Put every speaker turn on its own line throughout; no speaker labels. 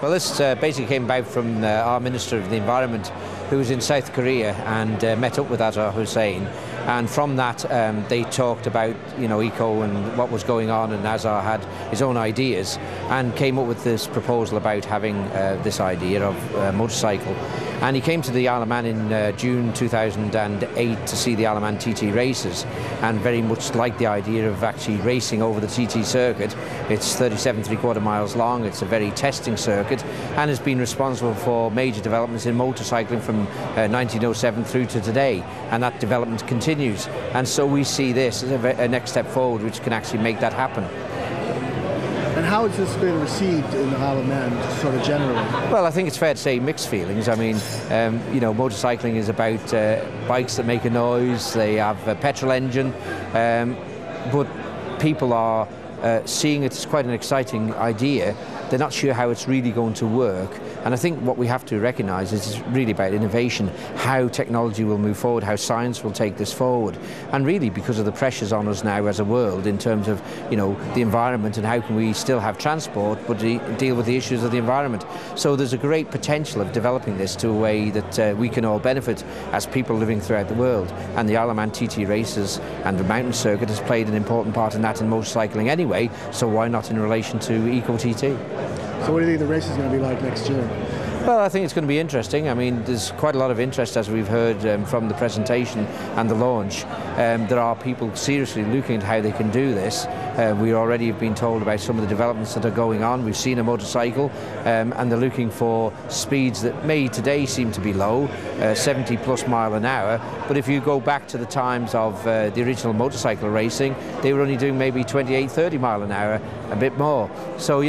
Well, this basically came about from our Minister of the Environment, who was in South Korea and met up with Azhar Hussain, and from that they talked about eco and what was going on, and Azhar had his own ideas and came up with this proposal about having this idea of a motorcycle. And he came to the Isle of Man in June 2008 to see the Isle of Man TT races, and very much liked the idea of actually racing over the TT circuit. It's 37.75 miles long, it's a very testing circuit, and has been responsible for major developments in motorcycling from 1907 through to today, and that development continues. And so we see this as a next step forward which can actually make that happen.
And how has this been received in the Isle of Man, sort of generally?
Well, I think it's fair to say mixed feelings. I mean, motorcycling is about bikes that make a noise, they have a petrol engine, but people are seeing it as quite an exciting idea. They're not sure how it's really going to work. And I think what we have to recognise is it's really about innovation, how technology will move forward, how science will take this forward. And really because of the pressures on us now as a world in terms of, the environment and how can we still have transport but deal with the issues of the environment. So there's a great potential of developing this to a way that we can all benefit as people living throughout the world. And the Isle of Man TT races and the mountain circuit has played an important part in that in motorcycling anyway, so why not in relation to Eco TT?
So what do you think the race is going to be like next year?
Well, I think it's going to be interesting. I mean, there's quite a lot of interest, as we've heard from the presentation and the launch. There are people seriously looking at how they can do this. We already have been told about some of the developments that are going on. We've seen a motorcycle, and they're looking for speeds that may today seem to be low, 70 plus mile an hour. But if you go back to the times of the original motorcycle racing, they were only doing maybe 28, 30 mile an hour, a bit more. So,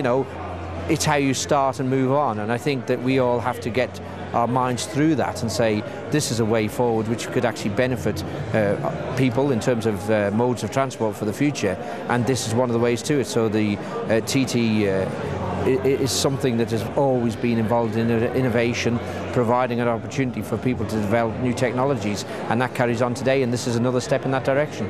it's how you start and move on, and I think that we all have to get our minds through that and say this is a way forward which could actually benefit people in terms of modes of transport for the future, and this is one of the ways to it. So the TT is something that has always been involved in innovation, providing an opportunity for people to develop new technologies, and that carries on today, and this is another step in that direction.